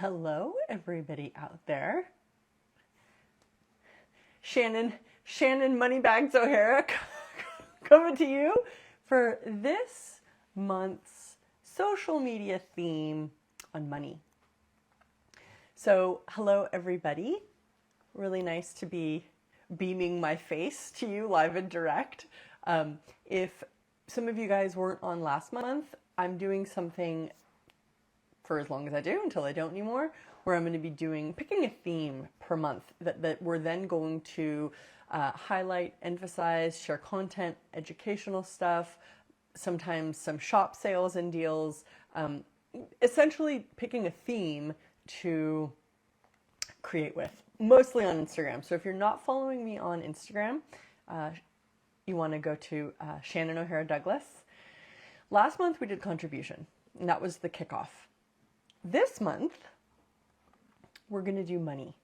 Hello, everybody out there. Shannon Moneybags O'Hara coming to you for this month's social media theme on money. So, hello, everybody. Really nice to be beaming my face to you live and direct. If some of you guys weren't on last month, I'm doing something for as long as I do until I don't anymore, where I'm going to be picking a theme per month that we're then going to highlight, emphasize, share content, educational stuff, sometimes some shop sales and deals, essentially picking a theme to create with, mostly on Instagram. So if you're not following me on Instagram, you want to go to Shannon O'Hara Douglas. Last month we did contribution, and that was the kickoff. This month, we're going to do money.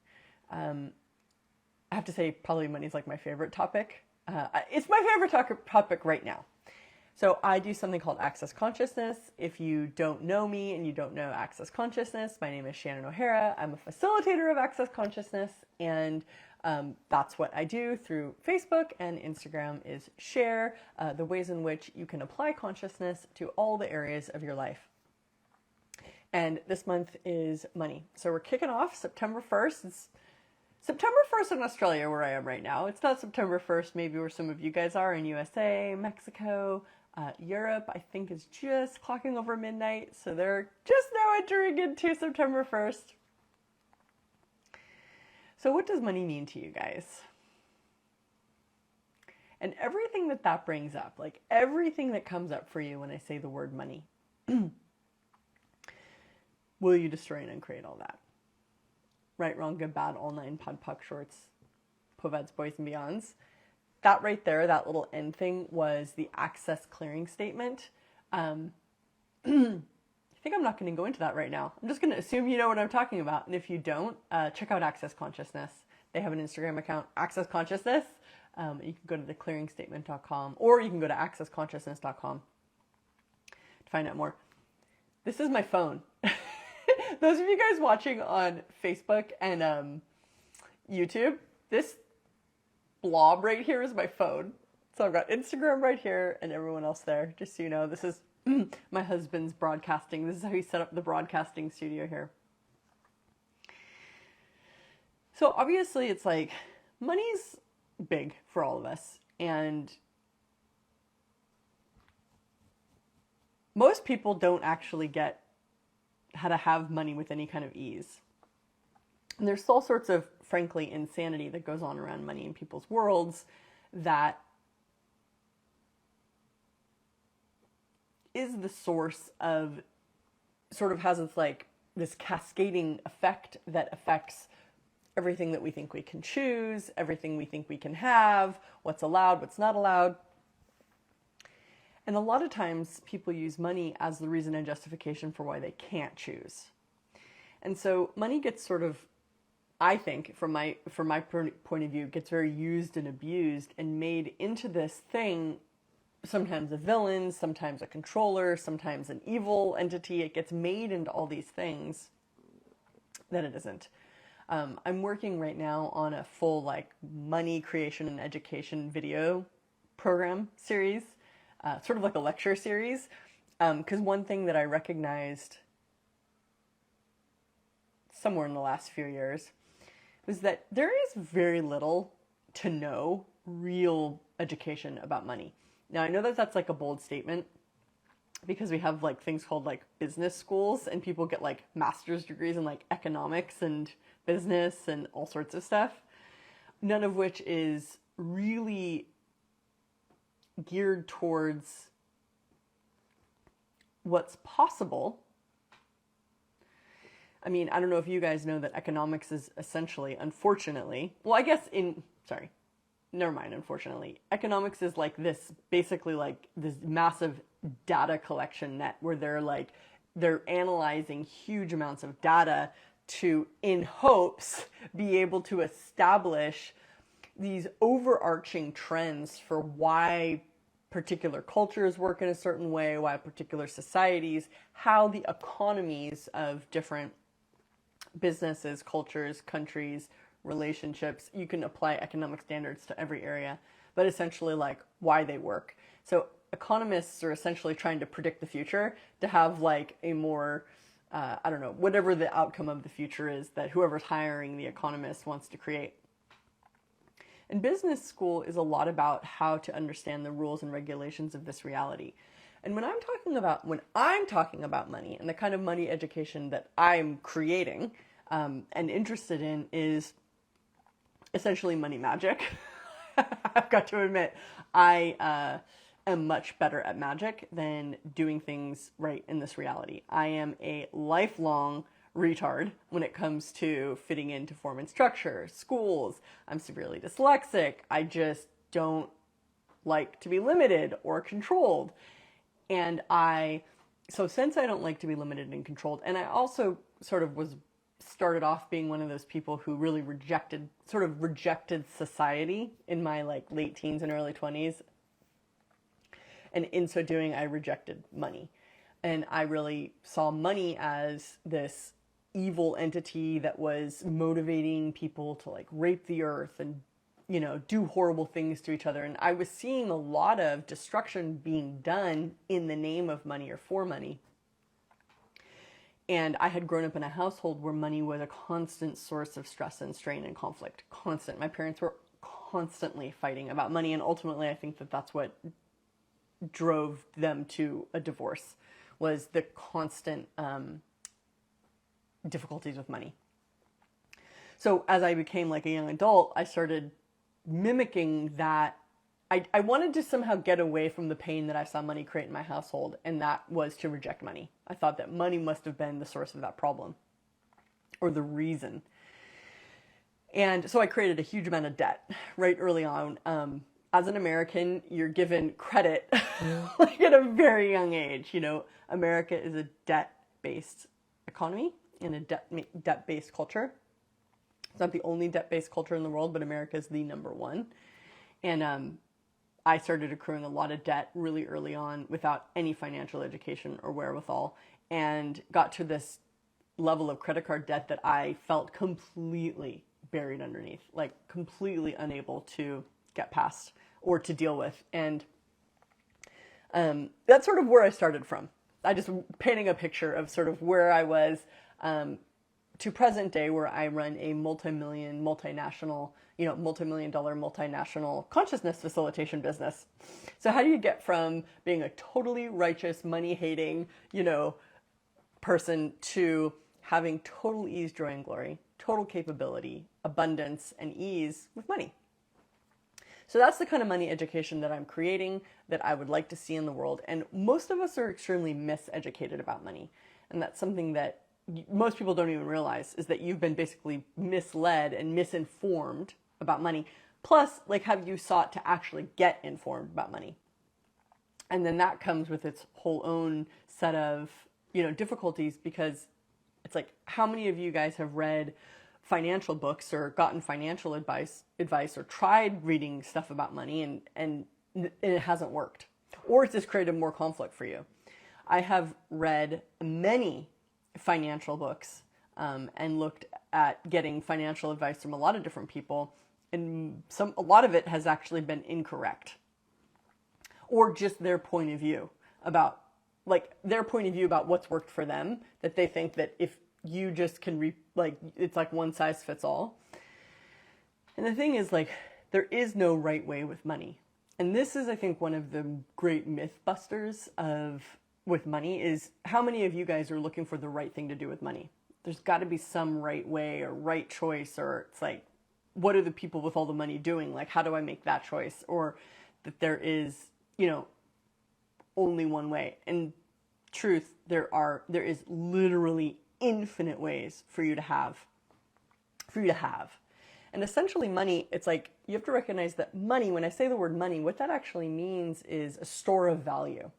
I have to say, probably money is like my favorite topic. It's my favorite topic right now. So I do something called Access Consciousness. If you don't know me and you don't know Access Consciousness, my name is Shannon O'Hara. I'm a facilitator of Access Consciousness, and that's what I do through Facebook and Instagram is share the ways in which you can apply consciousness to all the areas of your life. And this month is money. So we're kicking off September 1st. It's September 1st in Australia where I am right now. It's not September 1st maybe where some of you guys are in USA, Mexico, Europe. I think is just clocking over midnight. So they're just now entering into September 1st. So what does money mean to you guys? And everything that brings up, like everything that comes up for you when I say the word money. Will you destroy and uncreate all that? Right, wrong, good, bad, all nine, pod, puck, shorts, poveds, boys, and beyonds. That right there, that little end thing was the access clearing statement. I think I'm not going to go into that right now. I'm just going to assume you know what I'm talking about. And if you don't, check out Access Consciousness. They have an Instagram account, Access Consciousness. You can go to theclearingstatement.com or you can go to accessconsciousness.com to find out more. This is my phone. Those of you guys watching on Facebook and YouTube, this blob right here is my phone. So I've got Instagram right here and everyone else there. Just so you know, this is my husband's broadcasting. This is how he set up the broadcasting studio here. So obviously it's like money's big for all of us. And most people don't actually get how to have money with any kind of ease. And there's all sorts of, frankly, insanity that goes on around money in people's worlds that is the source of, sort of has its like this cascading effect that affects everything that we think we can choose, everything we think we can have, what's allowed, what's not allowed. And a lot of times people use money as the reason and justification for why they can't choose. And so money gets sort of, I think, from my point of view, gets very used and abused and made into this thing, sometimes a villain, sometimes a controller, sometimes an evil entity. It gets made into all these things that it isn't. I'm working right now on a full like money creation and education video program series. Sort of like a lecture series, because one thing that I recognized somewhere in the last few years was that there is very little to no real education about money. Now, I know that that's like a bold statement because we have like things called like business schools and people get like master's degrees in like economics and business and all sorts of stuff, none of which is really geared towards what's possible. I mean, I don't know if you guys know that economics is essentially, unfortunately, well, I guess unfortunately. Economics is like this, basically like this massive data collection net where they're analyzing huge amounts of data to, in hopes, be able to establish these overarching trends for why particular cultures work in a certain way, why particular societies, how the economies of different businesses, cultures, countries, relationships. You can apply economic standards to every area, but essentially like why they work. So economists are essentially trying to predict the future to have like a more, I don't know, whatever the outcome of the future is that whoever's hiring the economist wants to create. And business school is a lot about how to understand the rules and regulations of this reality. And when I'm talking about money and the kind of money education that I'm creating and interested in is essentially money magic. I've got to admit, I am much better at magic than doing things right in this reality. I am a lifelong retard when it comes to fitting into form and structure, schools. I'm severely dyslexic. I just don't like to be limited or controlled. And so since I don't like to be limited and controlled, and I also sort of started off being one of those people who really rejected society in my like late teens and early 20s. And in so doing, I rejected money. And I really saw money as this evil entity that was motivating people to like rape the earth and, you know, do horrible things to each other. And I was seeing a lot of destruction being done in the name of money or for money. And I had grown up in a household where money was a constant source of stress and strain and conflict. Constant. My parents were constantly fighting about money. And ultimately, I think that that's what drove them to a divorce, was the constant difficulties with money. So as I became like a young adult, I started mimicking that. I wanted to somehow get away from the pain that I saw money create in my household, and that was to reject money. I thought that money must have been the source of that problem, or the reason. And so I created a huge amount of debt right early on. As an American, you're given credit like at a very young age. You know, America is a debt-based economy and a debt-based culture. It's not the only debt-based culture in the world, but America is the number one. And I started accruing a lot of debt really early on without any financial education or wherewithal, and got to this level of credit card debt that I felt completely buried underneath, like completely unable to get past or to deal with. And that's sort of where I started from. I just painting a picture of sort of where I was to present day, where I run a multi-million dollar multinational consciousness facilitation business. So how do you get from being a totally righteous, money-hating, person to having total ease, joy, and glory, total capability, abundance, and ease with money? So that's the kind of money education that I'm creating, that I would like to see in the world. And most of us are extremely miseducated about money. And that's something that most people don't even realize, is that you've been basically misled and misinformed about money. Plus, like, have you sought to actually get informed about money? And then that comes with its whole own set of, difficulties, because it's like, how many of you guys have read financial books or gotten financial advice or tried reading stuff about money and it hasn't worked, or it's just created more conflict for you? I have read many financial books and looked at getting financial advice from a lot of different people, and a lot of it has actually been incorrect, or just their point of view about what's worked for them, that they think that if you just can it's like one size fits all. And the thing is, like, there is no right way with money. And this is, I think, one of the great myth busters with money, is how many of you guys are looking for the right thing to do with money? There's got to be some right way or right choice, or it's like, what are the people with all the money doing? Like, how do I make that choice? Or that there is, only one way. And truth, there is literally infinite ways for you to have. And essentially money, it's like, you have to recognize that money, when I say the word money, what that actually means is a store of value.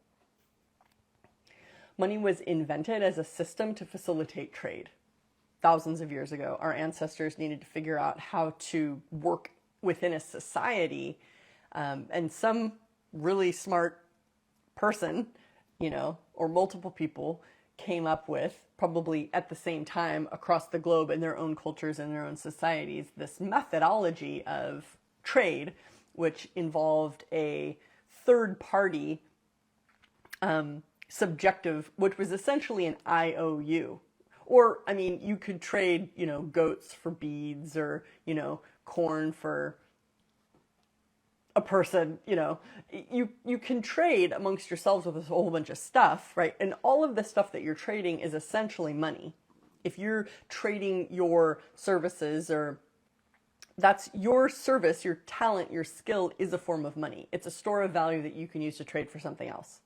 Money was invented as a system to facilitate trade. Thousands of years ago, our ancestors needed to figure out how to work within a society, and some really smart person, or multiple people, came up with, probably at the same time across the globe in their own cultures and their own societies, this methodology of trade, which involved a third party subjective, which was essentially an IOU. Or, I mean, you could trade, goats for beads, or, corn for a person, you can trade amongst yourselves with a whole bunch of stuff, right? And all of the stuff that you're trading is essentially money. If you're trading your services, or that's your service, your talent, your skill is a form of money. It's a store of value that you can use to trade for something else.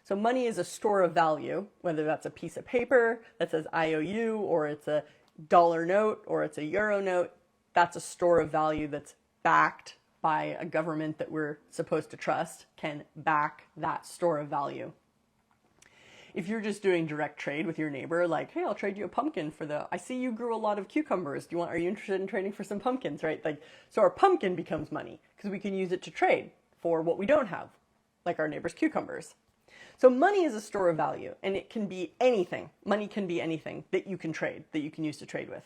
So money is a store of value, whether that's a piece of paper that says IOU, or it's a dollar note, or it's a euro note. That's a store of value that's backed by a government that we're supposed to trust, can back that store of value. If you're just doing direct trade with your neighbor, like, hey, I'll trade you a pumpkin I see you grew a lot of cucumbers. Are you interested in trading for some pumpkins, right? So our pumpkin becomes money because we can use it to trade for what we don't have, like our neighbor's cucumbers. So money is a store of value, and it can be anything. Money can be anything that you can trade, that you can use to trade with.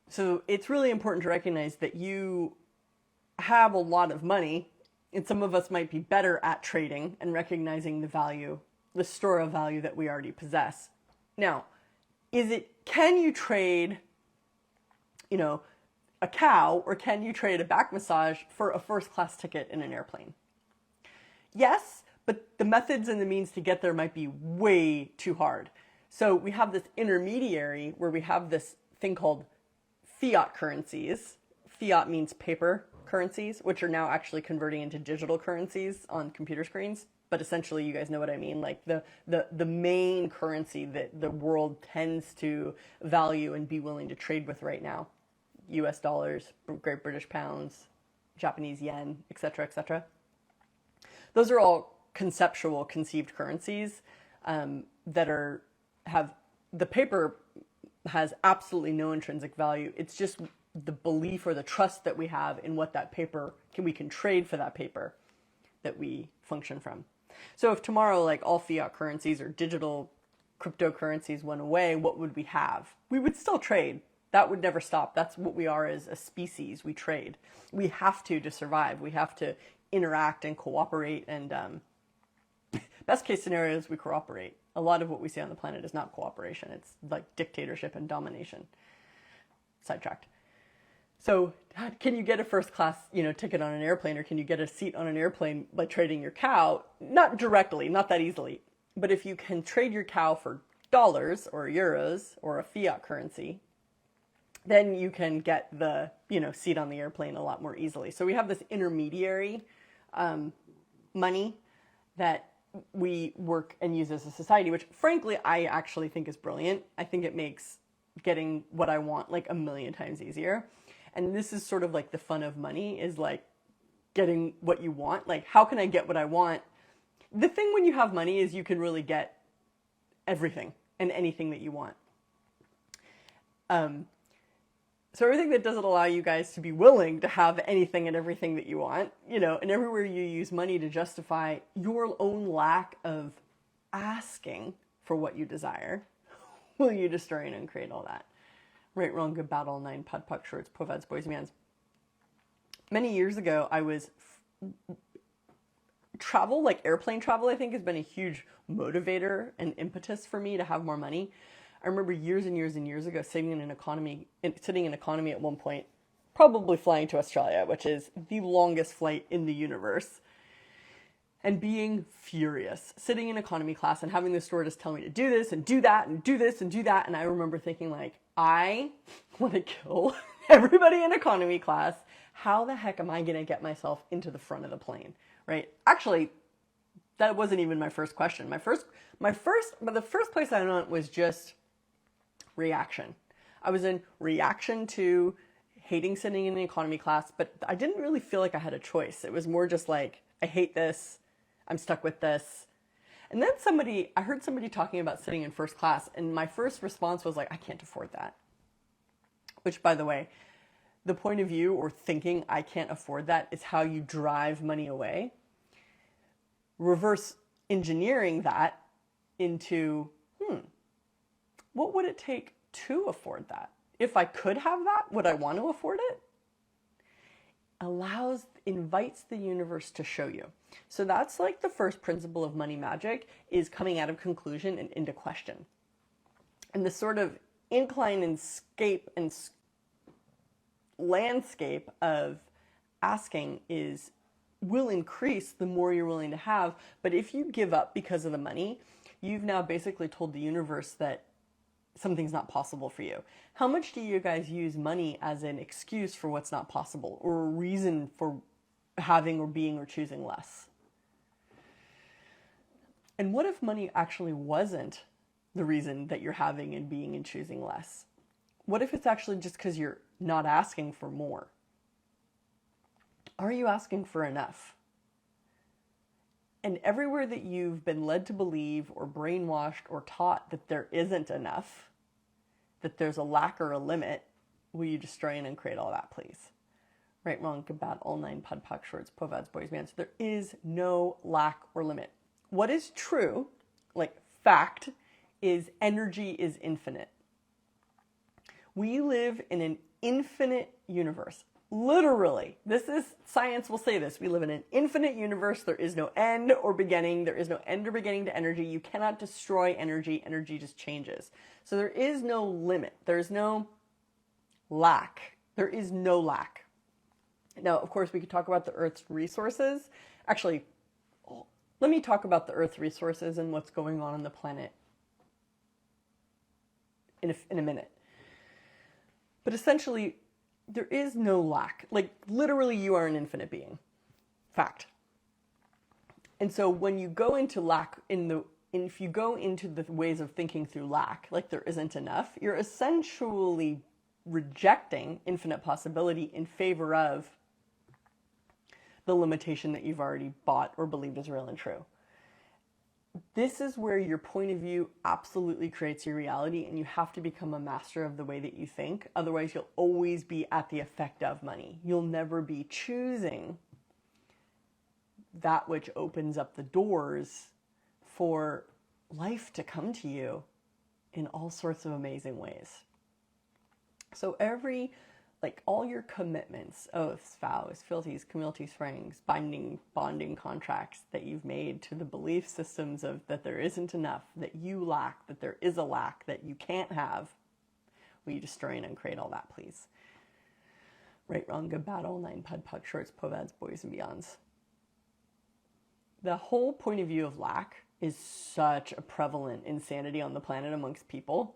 So it's really important to recognize that you have a lot of money, and some of us might be better at trading and recognizing the value, the store of value that we already possess. Now, can you trade, a cow, or can you trade a back massage for a first-class ticket in an airplane? Yes, but the methods and the means to get there might be way too hard. So we have this intermediary where we have this thing called fiat currencies. Fiat means paper currencies, which are now actually converting into digital currencies on computer screens. But essentially, you guys know what I mean. Like the main currency that the world tends to value and be willing to trade with right now. US dollars, Great British pounds, Japanese yen, etc., etc. Those are all conceptual, conceived currencies that have the paper has absolutely no intrinsic value. It's just the belief or the trust that we have in what that paper we can trade for that paper that we function from. So if tomorrow, like, all fiat currencies or digital cryptocurrencies went away, what would we have? We would still trade. That would never stop. That's what we are as a species. We trade. We have to survive. We have to interact and cooperate. And best case scenario is we cooperate. A lot of what we see on the planet is not cooperation. It's like dictatorship and domination. Sidetracked. So can you get a first class, ticket on an airplane, or can you get a seat on an airplane by trading your cow? Not directly, not that easily. But if you can trade your cow for dollars or euros or a fiat currency, then you can get the, seat on the airplane a lot more easily. So we have this intermediary money that we work and use as a society, which frankly, I actually think is brilliant. I think it makes getting what I want like a million times easier. And this is sort of like the fun of money, is like getting what you want. Like, how can I get what I want? The thing when you have money is you can really get everything and anything that you want. So everything that doesn't allow you guys to be willing to have anything and everything that you want, and everywhere you use money to justify your own lack of asking for what you desire, will you destroy and uncreate all that? Right, wrong, good, bad, all nine, pud, puck, shorts, povads, boys, mans. Many years ago, I was travel, like airplane travel, I think has been a huge motivator and impetus for me to have more money. I remember years and years and years ago sitting in economy at one point, probably flying to Australia, which is the longest flight in the universe, and being furious, sitting in economy class and having the stewardess tell me to do this and do that and do this and do that. And I remember thinking, like, I want to kill everybody in economy class. How the heck am I going to get myself into the front of the plane, right? Actually, that wasn't even my first question. But the first place I went was just reaction. I was in reaction to hating sitting in the economy class, but I didn't really feel like I had a choice. It was more just like, I hate this. I'm stuck with this. And then I heard somebody talking about sitting in first class, and my first response was like, I can't afford that. Which, by the way, the point of view or thinking I can't afford that is how you drive money away. Reverse engineering that into, what would it take to afford that? If I could have that, would I want to afford it? Invites the universe to show you. So that's like the first principle of money magic, is coming out of conclusion and into question. And the sort of incline and landscape of asking will increase the more you're willing to have. But if you give up because of the money, you've now basically told the universe that something's not possible for you. How much do you guys use money as an excuse for what's not possible, or a reason for having or being or choosing less? And what if money actually wasn't the reason that you're having and being and choosing less? What if it's actually just because you're not asking for more? Are you asking for enough? And everywhere that you've been led to believe or brainwashed or taught that there isn't enough, that there's a lack or a limit, will you destroy and uncreate all that, please? Right, wrong, good, bad, all nine, pod, poc, shorts, povads, boys, mans. There is no lack or limit. What is true, like fact, is energy is infinite. We live in an infinite universe. Literally, science will say this. We live in an infinite universe. There is no end or beginning. There is no end or beginning to energy. You cannot destroy energy. Energy just changes. So there is no limit. There's no lack. There is no lack. Now, of course, we could talk about the Earth's resources. Actually, let me talk about the Earth's resources and what's going on the planet in a minute. But essentially, there is no lack. Like, literally, you are an infinite being. Fact. And so when you go into lack, if you go into the ways of thinking through lack, like there isn't enough, you're essentially rejecting infinite possibility in favor of the limitation that you've already bought or believed is real and true. This is where your point of view absolutely creates your reality, and you have to become a master of the way that you think. Otherwise, you'll always be at the effect of money. You'll never be choosing that which opens up the doors for life to come to you in all sorts of amazing ways. So all your commitments, oaths, vows, fealties, community springs, bonding contracts that you've made to the belief systems of that there isn't enough, that you lack, that there is a lack, that you can't have, will you destroy and uncreate all that, please? Right, wrong, good, bad, all nine, pod, poc, shorts, povads, boys, and beyonds. The whole point of view of lack is such a prevalent insanity on the planet amongst people.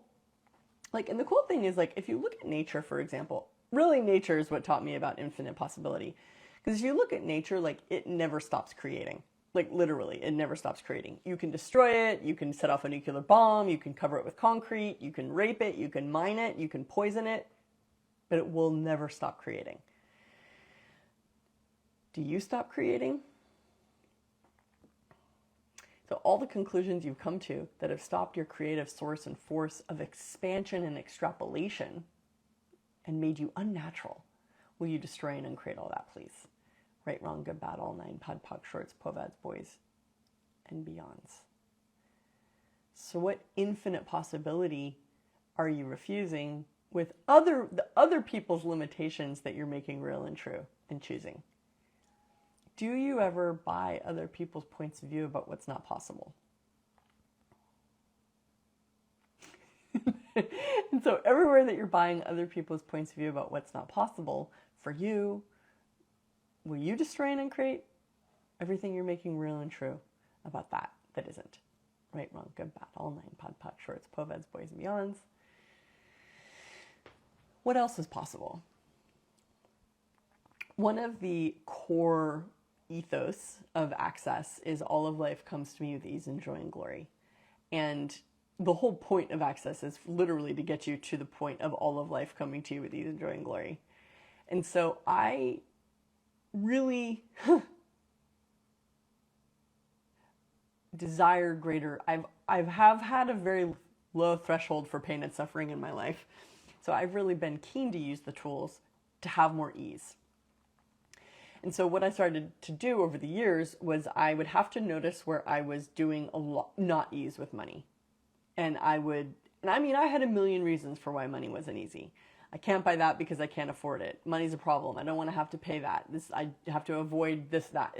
And the cool thing is, if you look at nature, for example, really, nature is what taught me about infinite possibility. Because if you look at nature, it never stops creating. Literally, it never stops creating. You can destroy it, you can set off a nuclear bomb, you can cover it with concrete, you can rape it, you can mine it, you can poison it, but it will never stop creating. Do you stop creating? So all the conclusions you've come to that have stopped your creative source and force of expansion and extrapolation and made you unnatural, will you destroy and uncreate all that, please? Right, wrong, good, bad, all nine, pod, poc, shorts, povads, boys, and beyonds. So what infinite possibility are you refusing with the other people's limitations that you're making real and true and choosing? Do you ever buy other people's points of view about what's not possible? And so everywhere that you're buying other people's points of view about what's not possible for you, will you destroy and uncreate everything you're making real and true about that isn't? Right, wrong, good, bad, all nine, pod, poc, shorts, povads, boys, and beyonds. What else is possible? One of the core ethos of Access is all of life comes to me with ease and joy and glory. And the whole point of Access is literally to get you to the point of all of life coming to you with ease and joy and glory. And so I really desire greater. I've had a very low threshold for pain and suffering in my life. So I've really been keen to use the tools to have more ease. And so what I started to do over the years was I would have to notice where I was doing a lot, not ease with money. And I had a million reasons for why money wasn't easy. I can't buy that because I can't afford it. Money's a problem. I don't want to have to pay that. I have to avoid this, that.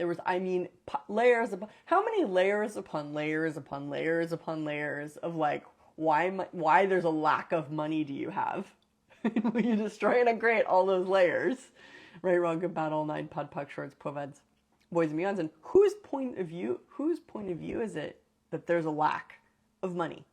Layers upon, how many layers upon layers upon layers upon layers of like, why there's a lack of money do you have? You destroy and create all those layers. Right, wrong, good, bad, all nine, pod, puck, shorts, poveds, boys and beyonds. And whose point of view is it that there's a lack of money?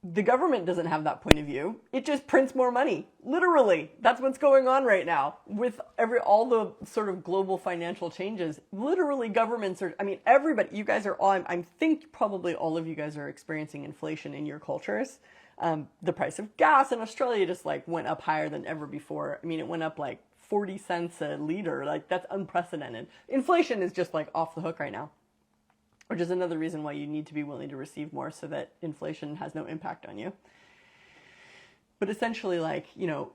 The government doesn't have that point of view. It just prints more money. Literally. That's what's going on right now with all the sort of global financial changes. Literally governments are, everybody, you guys are all, I think probably all of you guys are experiencing inflation in your cultures. The price of gas in Australia just like went up higher than ever before. It went up like 40 cents a liter. Like that's unprecedented. Inflation is just like off the hook right now, which is another reason why you need to be willing to receive more so that inflation has no impact on you. But essentially, the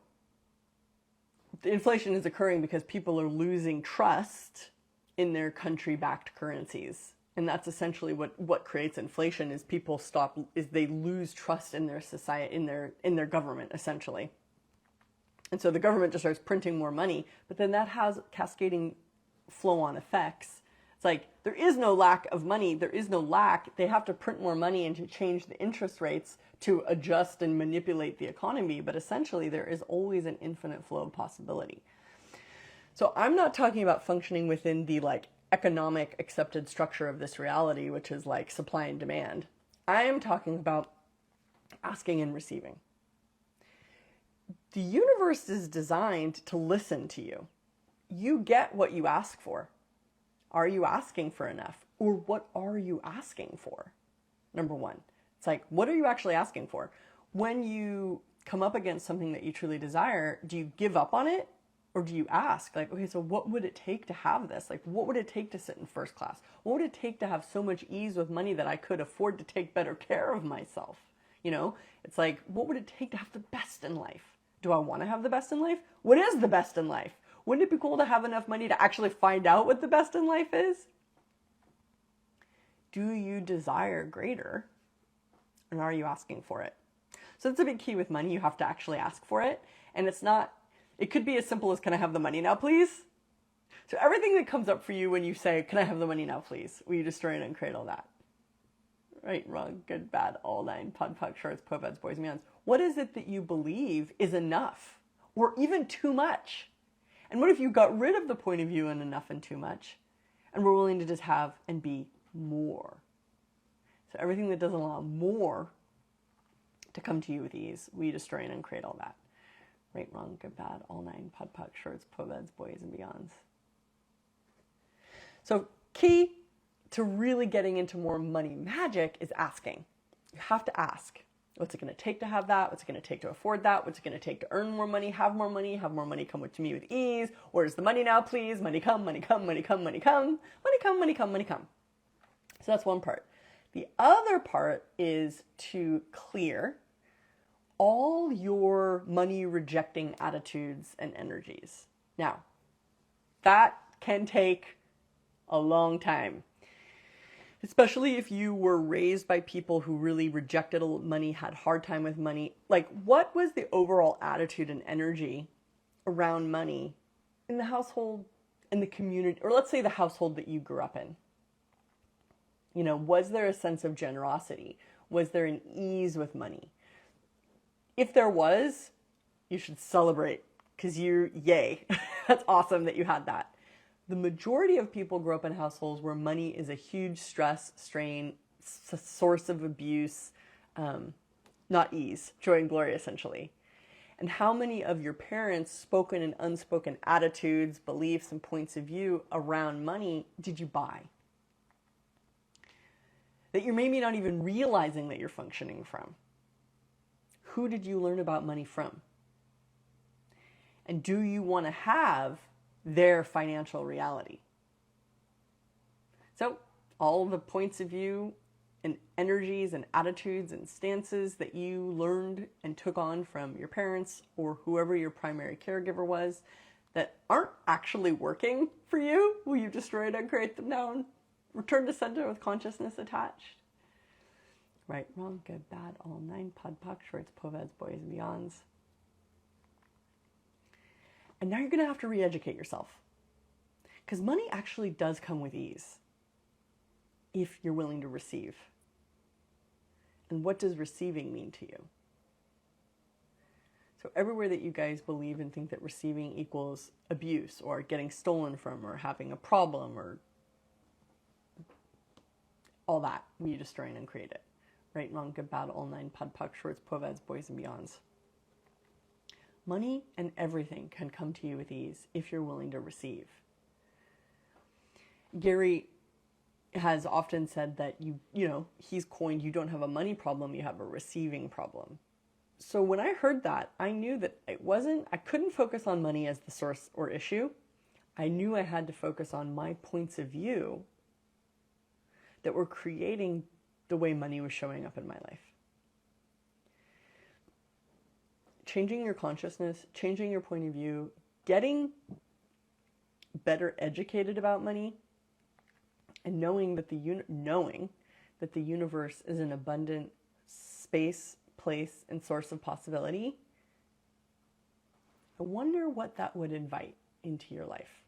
inflation is occurring because people are losing trust in their country-backed currencies. And that's essentially what creates inflation is they lose trust in their society, in their government, essentially. And so the government just starts printing more money, but then that has cascading flow-on effects. It's like, there is no lack of money. There is no lack. They have to print more money and to change the interest rates to adjust and manipulate the economy. But essentially, there is always an infinite flow of possibility. So I'm not talking about functioning within the economic accepted structure of this reality, which is like supply and demand. I am talking about asking and receiving. The universe is designed to listen to you. You get what you ask for. Are you asking for enough? Or what are you asking for? Number one, it's like, what are you actually asking for? When you come up against something that you truly desire, do you give up on it? Or do you ask, okay, so what would it take to have this? What would it take to sit in first class? What would it take to have so much ease with money that I could afford to take better care of myself? It's like, what would it take to have the best in life? Do I want to have the best in life? What is the best in life? Wouldn't it be cool to have enough money to actually find out what the best in life is? Do you desire greater? And are you asking for it? So that's a big key with money. You have to actually ask for it. And it could be as simple as, can I have the money now, please? So everything that comes up for you when you say, can I have the money now, please? Will you destroy and uncreate all that? Right, wrong, good, bad, all nine, pod, puck, shorts, poveds, boys, and beyonds. What is it that you believe is enough? Or even too much? And what if you got rid of the point of view and enough and too much, and were willing to just have and be more? So everything that doesn't allow more to come to you with ease, we destroy and uncreate all that. Right, wrong, good, bad, all nine, pod, puck, shorts, poveds, boys, and beyonds. So key to really getting into more money magic is asking. You have to ask. What's it going to take to have that? What's it going to take to afford that? What's it going to take to earn more money, have more money come to me with ease? Where's the money now, please? Money come, money come, money come, money come. Money come, money come, money come. So that's one part. The other part is to clear all your money rejecting attitudes and energies. Now, that can take a long time. Especially if you were raised by people who really rejected money, had a hard time with money. What was the overall attitude and energy around money in the household, in the community, or let's say the household that you grew up in? Was there a sense of generosity? Was there an ease with money? If there was, you should celebrate because yay, that's awesome that you had that. The majority of people grow up in households where money is a huge stress, strain, source of abuse, not ease, joy and glory, essentially. And how many of your parents' spoken and unspoken attitudes, beliefs, and points of view around money did you buy? That you're maybe not even realizing that you're functioning from. Who did you learn about money from? And do you want to have their financial reality? So all the points of view and energies and attitudes and stances that you learned and took on from your parents or whoever your primary caregiver was, that aren't actually working for you? Will you destroy and uncreate them now? Return to center with consciousness attached. Right, wrong, good, bad, all nine, pod, poc, shorts, poveds, boys, and beyonds. And now you're going to have to re-educate yourself. Because money actually does come with ease if you're willing to receive. And what does receiving mean to you? So everywhere that you guys believe and think that receiving equals abuse or getting stolen from or having a problem or all that, you destroy and uncreate it. Right, wrong, good, bad, all nine, pod, poc, shorts, poveds, boys, and beyonds. Money and everything can come to you with ease if you're willing to receive. Gary has often said that you know, he's coined, you don't have a money problem, you have a receiving problem. So when I heard that, I knew that I couldn't focus on money as the source or issue. I knew I had to focus on my points of view that were creating the way money was showing up in my life. Changing your consciousness, changing your point of view, getting better educated about money, and knowing that the universe is an abundant space, place, and source of possibility. I wonder what that would invite into your life.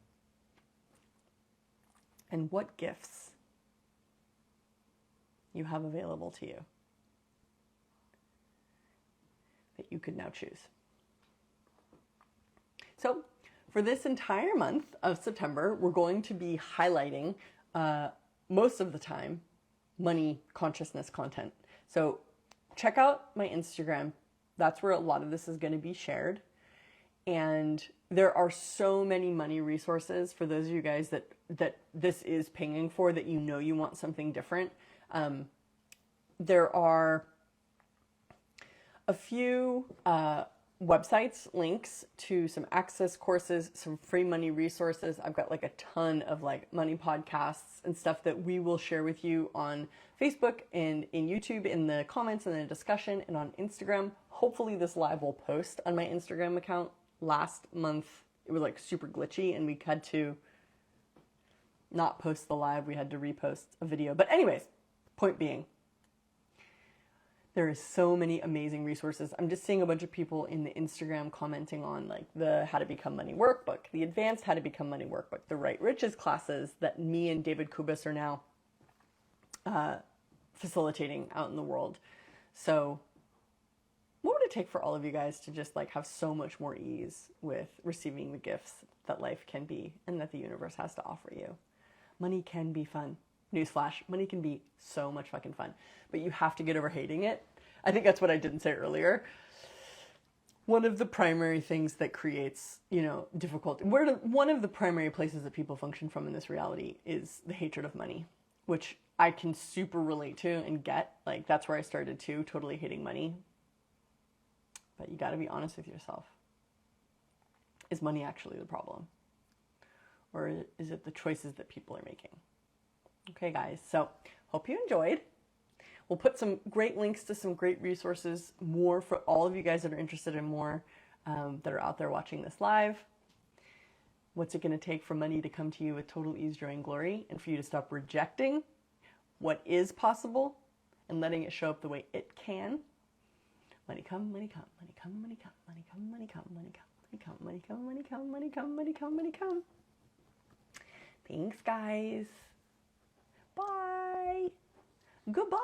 And what gifts you have available to you that you could now choose. So for this entire month of September, we're going to be highlighting most of the time money consciousness content. So check out my Instagram. That's where a lot of this is going to be shared. And there are so many money resources for those of you guys that this is pinging for, that you know you want something different. There are a few websites, links to some access courses, some free money resources. I've got like a ton of like money podcasts and stuff that we will share with you on Facebook and in YouTube in the comments and the discussion, and on Instagram. Hopefully this live will post on my Instagram account. Last month it was like super glitchy and we had to not post the live. We had to repost a video. But anyways, point being, there is so many amazing resources. I'm just seeing a bunch of people in the Instagram commenting on like the How to Become Money Workbook, the Advanced How to Become Money Workbook, the Right Riches classes that me and David Kubis are now facilitating out in the world. So what would it take for all of you guys to just like have so much more ease with receiving the gifts that life can be and that the universe has to offer you? Money can be fun. Newsflash, money can be so much fucking fun, but you have to get over hating it. I think that's what I didn't say earlier. One of the primary things that creates, difficulty, one of the primary places that people function from in this reality is the hatred of money, which I can super relate to and get. Like, that's where I started too, totally hating money. But you got to be honest with yourself. Is money actually the problem? Or is it the choices that people are making? Okay, guys, so hope you enjoyed. We'll put some great links to some great resources, more for all of you guys that are interested in more, that are out there watching this live. What's it going to take for money to come to you with total ease, joy, and glory, and for you to stop rejecting what is possible and letting it show up the way it can? Money come, money come, money come, money come, money come, money come, money come, money come, money come, money come, money come, money come, money come. Thanks, guys. Bye. Goodbye.